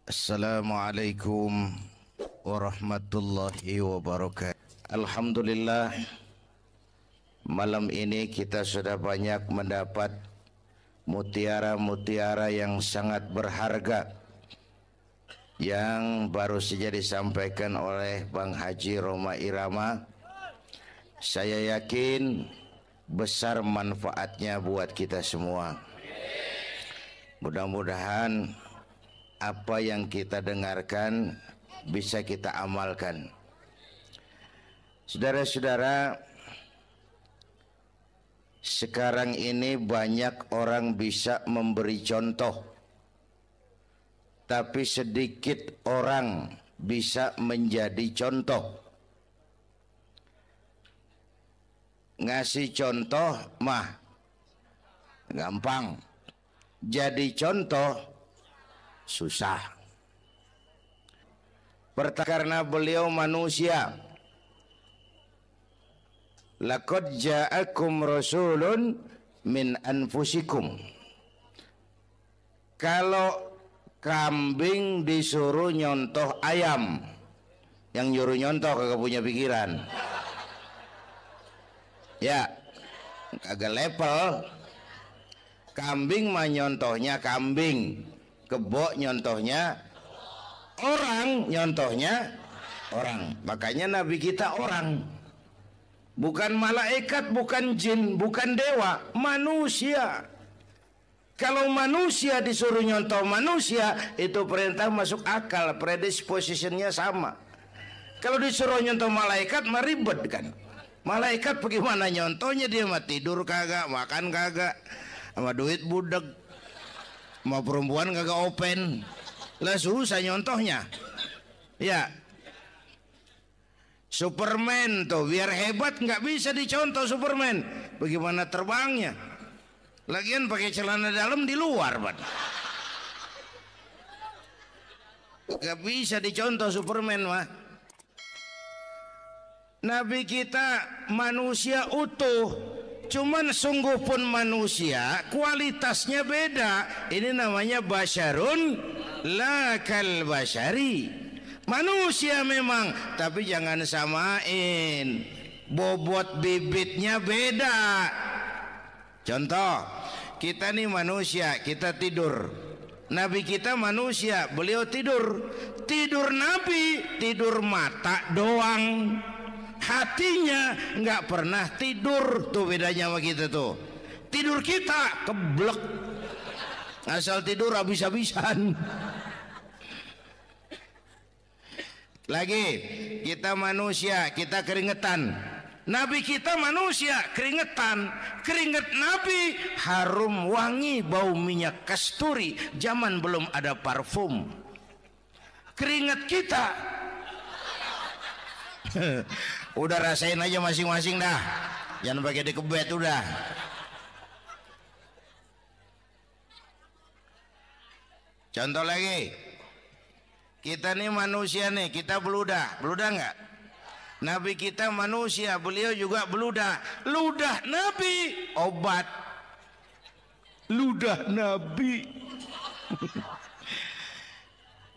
Assalamualaikum warahmatullahi wabarakatuh. Alhamdulillah, malam ini kita sudah banyak mendapat mutiara-mutiara yang sangat berharga yang baru saja disampaikan oleh Bang Haji Roma Irama. Saya yakin besar manfaatnya buat kita semua. Mudah-mudahan apa yang kita dengarkan bisa kita amalkan. Saudara-saudara, sekarang ini banyak orang bisa memberi contoh, tapi sedikit orang bisa menjadi contoh. Ngasih contoh mah gampang, jadi contoh susah. Karena beliau manusia. Laqad ja'akum rasulun min anfusikum. Kalau kambing disuruh nyontoh ayam, yang nyuruh nyontoh kagak punya pikiran. Ya, kagak level. Kambing mah nyontohnya kambing, kebo nyontohnya orang, nyontohnya orang. Makanya Nabi kita orang, bukan malaikat, bukan jin, bukan dewa, manusia. Kalau manusia disuruh nyontoh manusia, itu perintah masuk akal, predispositionnya sama. Kalau disuruh nyontoh malaikat mah ribet kan. Malaikat bagaimana nyontohnya, dia mah tidur kagak, makan kagak, sama duit budeg, sama perempuan kagak open, lah susah nyontohnya. Ya, Superman tuh biar hebat nggak bisa dicontoh Superman, bagaimana terbangnya? Lagian pakai celana dalam di luar, Pak. Nggak bisa dicontoh Superman mah. Nabi kita manusia utuh, cuman sungguh pun manusia, kualitasnya beda. Ini namanya basyarun la kal basyari. Manusia memang, tapi jangan samain, bobot bibitnya beda. Contoh, kita nih manusia, kita tidur. Nabi kita manusia, beliau tidur. Tidur Nabi, tidur mata doang, hatinya nggak pernah tidur. Tuh bedanya sama kita tuh. Tidur kita keblek, asal tidur habis-habisan. Lagi kita manusia, kita keringetan. Nabi kita manusia, keringetan. Keringet Nabi harum wangi, bau minyak kasturi. Zaman belum ada parfum. Keringet kita udah rasain aja masing-masing dah, jangan pakai dikebet udah. Contoh lagi, kita nih manusia nih, kita beludah nggak? Nabi kita manusia, beliau juga beludah. Ludah Nabi obat, ludah Nabi.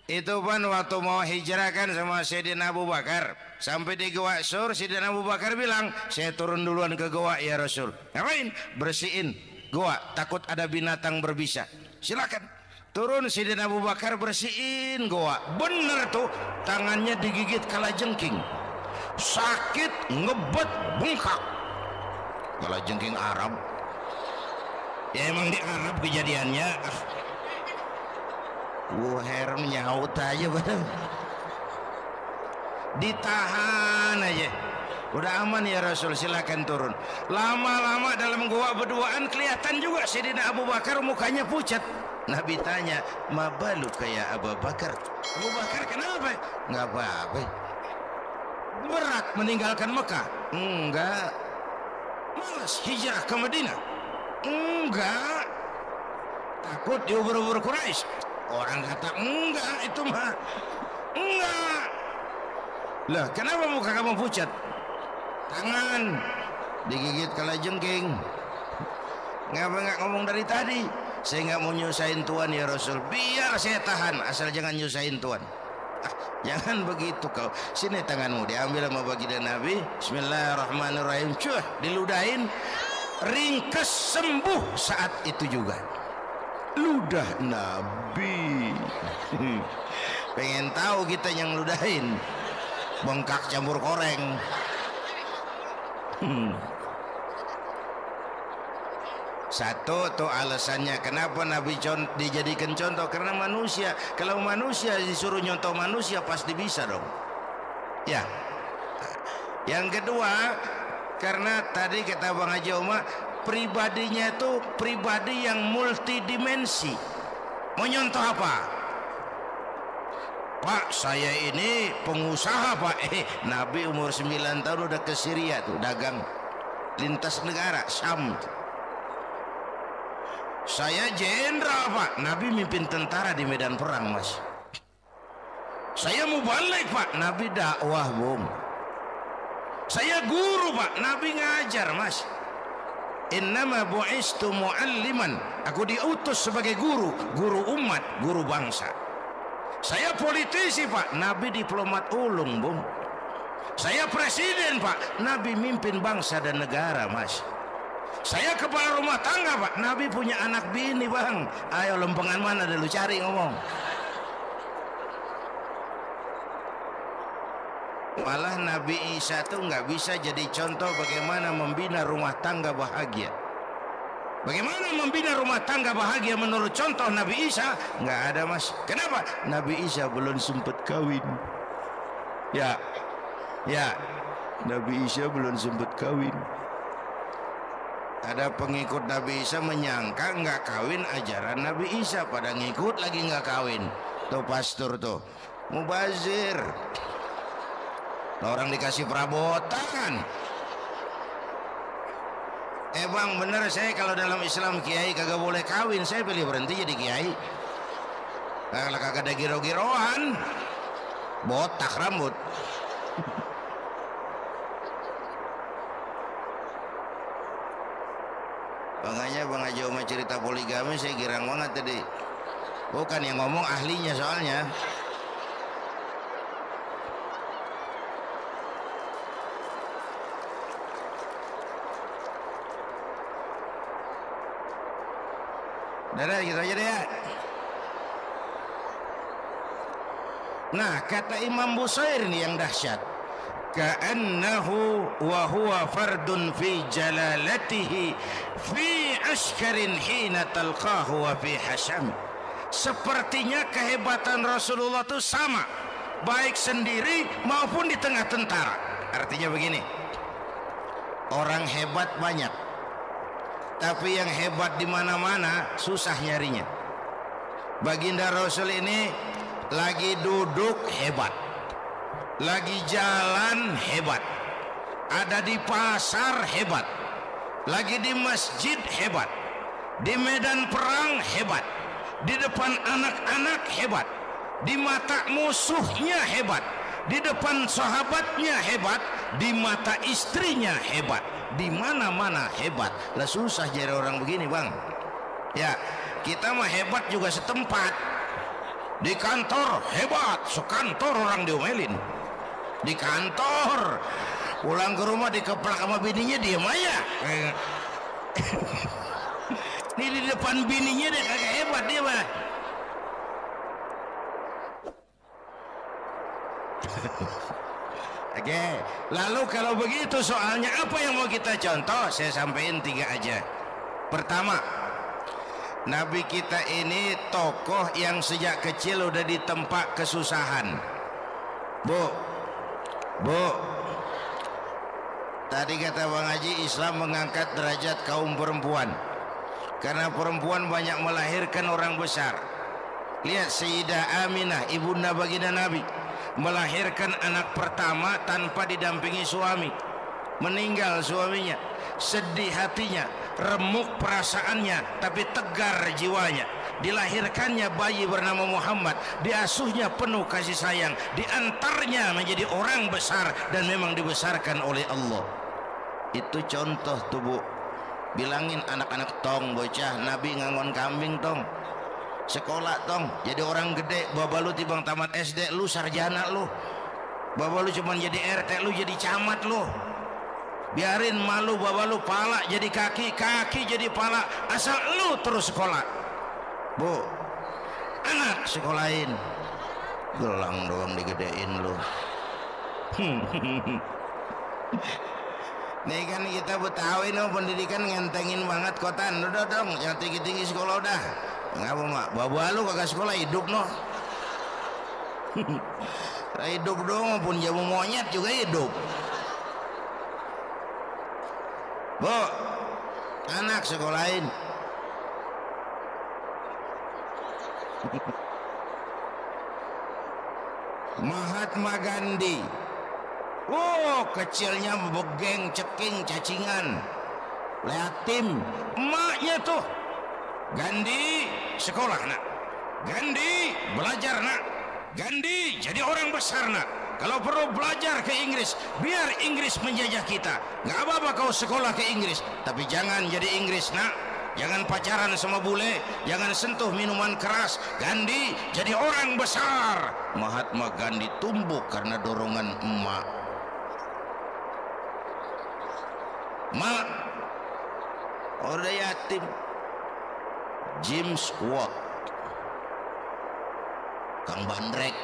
Itu pun waktu mau hijrah kan sama Sayyidina Abu Bakar, sampai di Gua Sur, Sayyidina Abu Bakar bilang, saya turun duluan ke gua ya Rasul. Ngapain? Bersihin gua, takut ada binatang berbisa. Silakan. Turun Sayyidina Abu Bakar bersihin gua. Bener tuh, tangannya digigit kalajengking. Sakit, ngebet, bengkak. Kalajengking Arab. Ya emang di Arab kejadiannya. Herm nyaut aja bener. Ditahan aja. Udah aman ya Rasul, silakan turun. Lama-lama dalam gua berduaan kelihatan juga Sayyidina Abu Bakar mukanya pucat. Nabi tanya, "Ma balu kayak Abu Bakar?" Abu Bakar kenapa? Nggak apa-apa. Berat meninggalkan Mekah? Enggak. Malas hijrah ke Madinah? Enggak. Takut diubur-ubur Quraisy? Orang kata enggak, itu mah enggak. Lah kenapa muka kamu pucat? Tangan digigit kalajengking. Ngapa nggak ngomong dari tadi? saya nggak mau nyusahin Tuhan ya Rasul. Biar saya tahan, asal jangan nyusahin Tuhan. Jangan begitu kau. Sini tanganmu, diambil sama baginda Nabi. Bismillahirrahmanirrahim. Cuh, diludahin, ringkes, sembuh saat itu juga. Ludah Nabi. Pengen tahu kita yang ludahin, bengkak campur koreng. Satu tuh alasannya kenapa Nabi dijadikan contoh, karena manusia. Kalau manusia disuruh nyontoh manusia pasti bisa dong. Ya. Yang kedua, karena tadi kata Bang Haji Omar, pribadinya itu pribadi yang multidimensi. Mau nyontoh apa? Pak, saya ini pengusaha Pak. Nabi umur 9 tahun udah ke Syria tuh dagang lintas negara Syam. Saya jenderal Pak. Nabi mimpin tentara di medan perang Mas. Saya mubalik Pak. Nabi dakwah Bung. Saya guru Pak. Nabi ngajar Mas. Innama bu'istu mu'alliman. Aku diutus sebagai guru. Guru umat, guru bangsa. Saya politisi Pak. Nabi diplomat ulung Bung. Saya presiden Pak. Nabi mimpin bangsa dan negara Mas. Saya kepala rumah tangga Pak. Nabi punya anak bini Bang. Ayo lempengan mana dulu cari ngomong. Malah Nabi Isa tuh nggak bisa jadi contoh bagaimana membina rumah tangga bahagia. Bagaimana membina rumah tangga bahagia menurut contoh Nabi Isa? Nggak ada Mas. Kenapa? Nabi Isa belum sempat kawin. Ya, Nabi Isa belum sempat kawin. Ada pengikut Nabi Isa menyangka nggak kawin ajaran Nabi Isa, pada ngikut lagi nggak kawin. Tuh pastor tuh mubazir. Orang dikasih perabotan. Bang bener, saya kalau dalam Islam kiai kagak boleh kawin, saya pilih berhenti jadi kiai. Kalau kagak ada giro-giroan, botak rambut. Makanya Bang Haji Omar cerita poligami saya girang banget tadi. Bukan yang ngomong ahlinya soalnya. Udah gitu aja deh ya. Nah kata Imam Busair ini yang dahsyat. Ka'annahu wa huwa fardun fi jalalatihi fi askarin hina talqahu wa fi hasham. Sepertinya kehebatan Rasulullah itu sama, baik sendiri maupun di tengah tentara. Artinya begini, orang hebat banyak, tapi yang hebat di mana-mana susah nyarinya. Baginda Rasul ini lagi duduk hebat, lagi jalan hebat, ada di pasar hebat, lagi di masjid hebat, di medan perang hebat, di depan anak-anak hebat, di mata musuhnya hebat, di depan sahabatnya hebat, di mata istrinya hebat, di mana-mana hebat. Lah susah jadi orang begini Bang. Ya kita mah hebat juga setempat. Di kantor hebat, sekantor orang diomelin. Di kantor, pulang ke rumah dikeplak sama bininya diem aja. Ini di depan bininya dia kagak hebat dia mah. Oke, lalu kalau begitu soalnya apa yang mau kita contoh? Saya sampaikan 3 aja. Pertama, Nabi kita ini tokoh yang sejak kecil udah ditempa kesusahan. Bu, tadi kata Bang Haji, Islam mengangkat derajat kaum perempuan karena perempuan banyak melahirkan orang besar. Lihat Sayyidah Aminah, ibunda baginda Nabi, melahirkan anak pertama tanpa didampingi suami. Meninggal suaminya, sedih hatinya, remuk perasaannya, tapi tegar jiwanya. Dilahirkannya bayi bernama Muhammad, diasuhnya penuh kasih sayang, diantarnya menjadi orang besar dan memang dibesarkan oleh Allah. Itu contoh tuh Bu. Bilangin anak-anak tong bocah, Nabi ngangon kambing tong, sekolah tong, jadi orang gede. Baba lu tibang tamat SD lu sarjana lu, baba lu cuman jadi RT lu jadi camat lu. Biarin malu baba lu, pala jadi kaki, kaki jadi pala, asal lu terus sekolah. Bu, anak sekolahin, gelang doang digedein lu. Nih kan kita Betawi no, pendidikan ngentengin banget kotan. Udah dong, yang tinggi-tinggi sekolah udah. Ngapa mak? Baba lu kagak sekolah hidup no. Hidup dong, pun jamu monyet juga hidup. Bu, anak sekolahin. Mahatma Gandhi. Oh, kecilnya begeng, ceking, cacingan, liatim. Emaknya tuh, Gandhi sekolah nak, Gandhi belajar nak, Gandhi jadi orang besar nak. Kalau perlu belajar ke Inggris, biar Inggris menjajah kita. Nggak apa-apa kau sekolah ke Inggris, tapi jangan jadi Inggris nak. Jangan pacaran sama bule, jangan sentuh minuman keras. Gandhi jadi orang besar. Mahatma Gandhi tumbuh karena dorongan emak. Mak, udah yatim. James Watt, Kang Bandrek.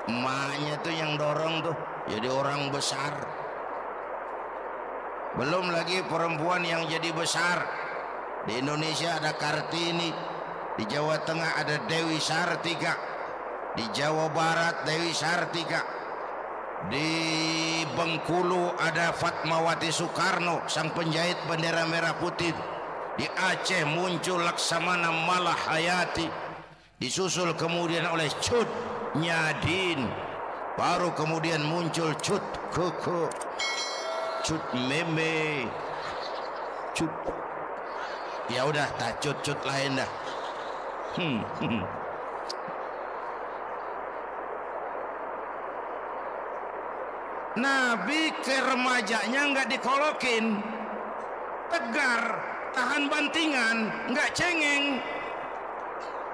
Emaknya tuh yang dorong tuh jadi orang besar. Belum lagi perempuan yang jadi besar. Di Indonesia ada Kartini, di Jawa Tengah ada Dewi Sartika, di Jawa Barat Dewi Sartika, di Bengkulu ada Fatmawati Soekarno, sang penjahit bendera merah putih. Di Aceh muncul Laksamana Malahayati, disusul kemudian oleh Cut Nyadin, baru kemudian muncul Cut Koko, Cut Meme, Cut, ya udah tak cut lain dah. Nabi ke remajanya nggak dikolokin, tegar, tahan bantingan, nggak cengeng.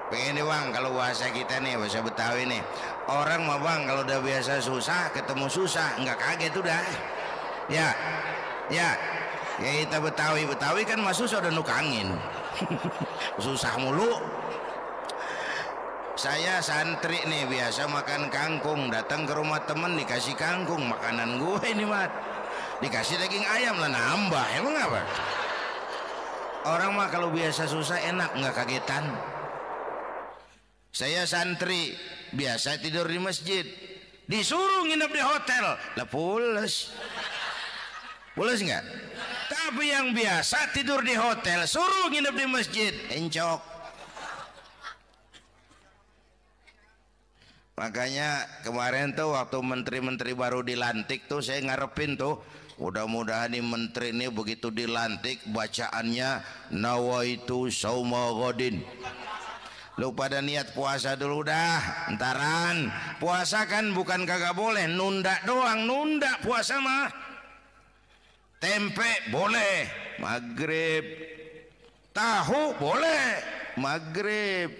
Pengen nih bang, kalau bahasa kita nih, bahasa Betawi nih, orang mah bang kalau udah biasa susah ketemu susah nggak kaget udah. Ya kita Betawi kan mah susah udah nukangin. Susah mulu. Saya santri nih biasa makan kangkung, datang ke rumah temen dikasih kangkung, makanan gue ini mat, dikasih daging ayam lah nambah, emang apa? Orang mah kalau biasa susah enak nggak kagetan. Saya santri biasa tidur di masjid, disuruh nginep di hotel lah pules nggak? Tapi yang biasa tidur di hotel suruh nginep di masjid encok. Makanya kemarin tuh waktu menteri-menteri baru dilantik tuh saya ngarepin tuh, mudah-mudahan nih menteri ini begitu dilantik bacaannya nawaitu sauma ghadin. Lu pada niat puasa dulu dah, entaran. Puasa kan bukan kagak boleh, nunda doang, nunda puasa mah. Tempe boleh maghrib, tahu boleh maghrib,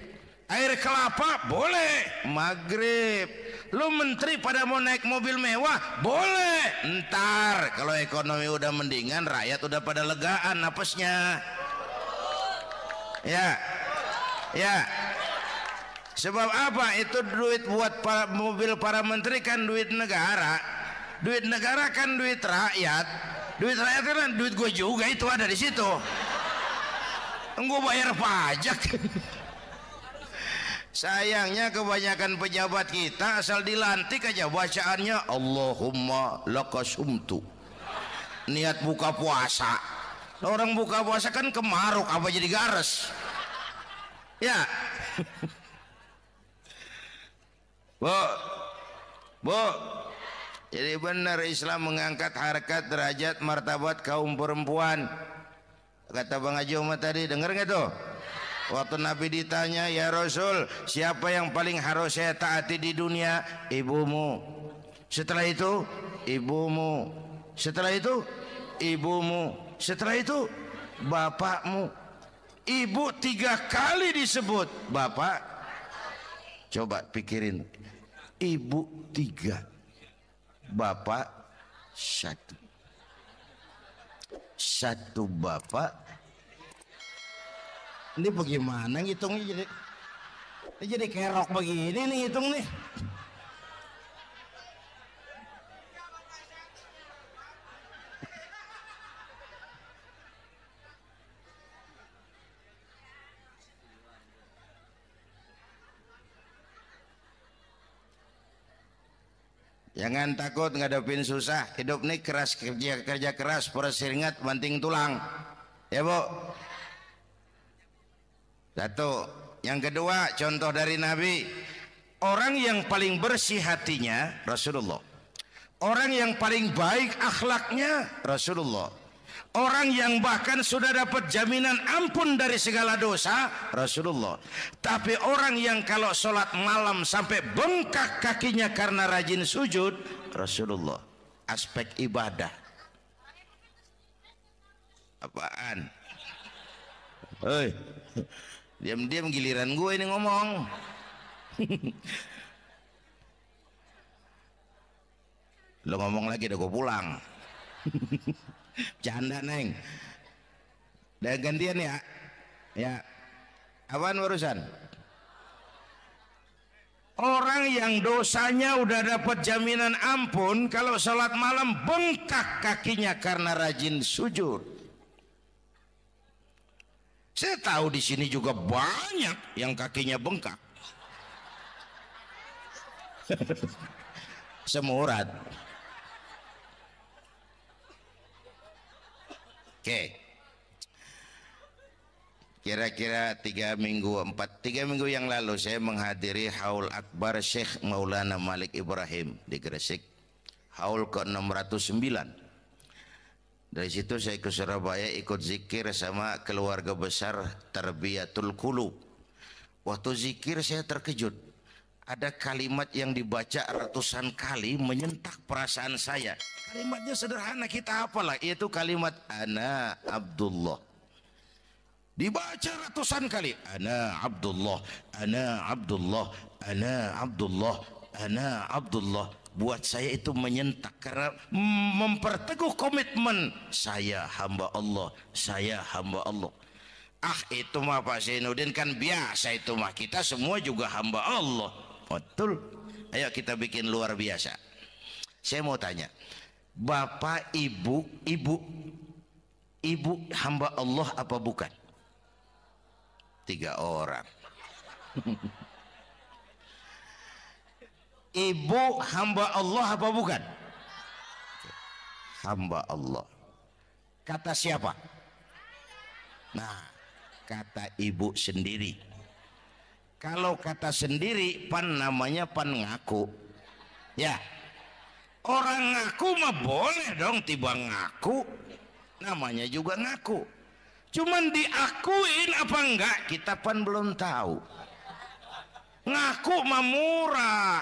air kelapa boleh maghrib. Lu menteri pada mau naik mobil mewah boleh ntar kalau ekonomi udah mendingan, rakyat udah pada legaan napasnya. Ya sebab apa? Itu duit buat mobil para menteri kan duit negara. Duit negara kan duit rakyat. Duit rakyat kan duit gue juga, itu ada di situ. Gue bayar pajak. Sayangnya kebanyakan pejabat kita asal dilantik aja bacaannya Allahumma lakasumtu, niat buka puasa. Orang buka puasa kan kemaruk, apa jadi gares? Ya. Bu, jadi benar Islam mengangkat harkat, derajat, martabat kaum perempuan. Kata Bang Haji Umar tadi, dengar nggak tuh? Waktu Nabi ditanya, ya Rasul, siapa yang paling harus saya taati di dunia? Ibumu. Setelah itu, ibumu. Setelah itu, ibumu, setelah itu bapakmu. Ibu 3 kali disebut, bapak. Coba pikirin, ibu 3, bapak 1. 1 bapak. Ini bagaimana ngitungnya, jadi kerok begini nih ngitung nih. Jangan takut ngadepin susah. Hidup nih keras, kerja keras, poros seringat, banting tulang. Ya Bu. 1. Yang kedua, contoh dari Nabi. Orang yang paling bersih hatinya Rasulullah. Orang yang paling baik akhlaknya Rasulullah. Orang yang bahkan sudah dapat jaminan ampun dari segala dosa Rasulullah. Tapi orang yang kalau sholat malam sampai bengkak kakinya karena rajin sujud Rasulullah. Aspek ibadah. Apaan? Hei, diam-diam giliran gue ini ngomong. Lo ngomong lagi udah gue pulang. Canda neng. Udah gantian ya. Ya. Apaan urusan? Orang yang dosanya udah dapat jaminan ampun, kalau sholat malam bengkak kakinya karena rajin sujud. Saya tahu di sini juga banyak yang kakinya bengkak. Semurat. Oke. Kira-kira 3 minggu yang lalu saya menghadiri haul akbar Syekh Maulana Malik Ibrahim di Gresik, haul ke-609. Dari situ saya ke Surabaya ikut zikir sama keluarga besar Tarbiyatul Qulub. Waktu zikir saya terkejut, ada kalimat yang dibaca ratusan kali menyentak perasaan saya. Kalimatnya sederhana, kita apalah, yaitu kalimat ana Abdullah. Dibaca ratusan kali, ana Abdullah, ana Abdullah, ana Abdullah, ana Abdullah. Buat saya itu menyentak karena memperteguh komitmen, saya hamba Allah, saya hamba Allah. Ah, itu mah Pak Zainuddin kan biasa, itu mah kita semua juga hamba Allah. Betul. Ayo kita bikin luar biasa. Saya mau tanya, bapak, ibu hamba Allah apa bukan? 3 orang. Ibu hamba Allah apa bukan? Hamba Allah. Kata siapa? Nah, kata ibu sendiri. Kalau kata sendiri, pan namanya pan ngaku. Ya, orang ngaku mah boleh dong, tiba ngaku. Namanya juga ngaku. Cuman diakuin apa enggak, kita pan belum tahu. Ngaku mah murah,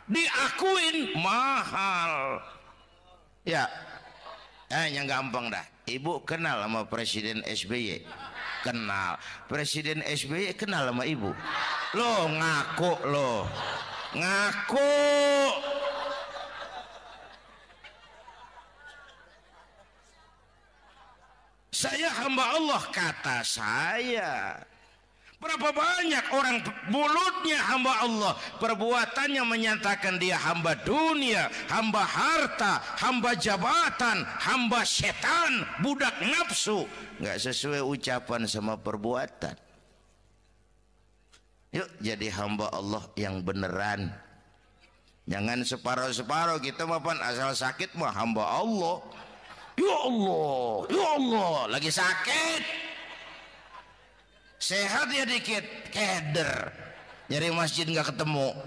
diakuin mahal. Ya, yang gampang dah. Ibu kenal sama Presiden SBY? Kenal. Presiden SBY kenal sama ibu? Lo ngaku lo. Ngaku. Saya hamba Allah, kata saya. Berapa banyak orang mulutnya hamba Allah, perbuatannya menyatakan dia hamba dunia, hamba harta, hamba jabatan, hamba setan, budak nafsu. Nggak sesuai ucapan sama perbuatan. Yuk jadi hamba Allah yang beneran. Jangan separuh-separuh, kita mapan asal sakit mah hamba Allah. Ya Allah, ya Allah, lagi sakit. Sehat ya dikit, keder. Nyari masjid nggak ketemu.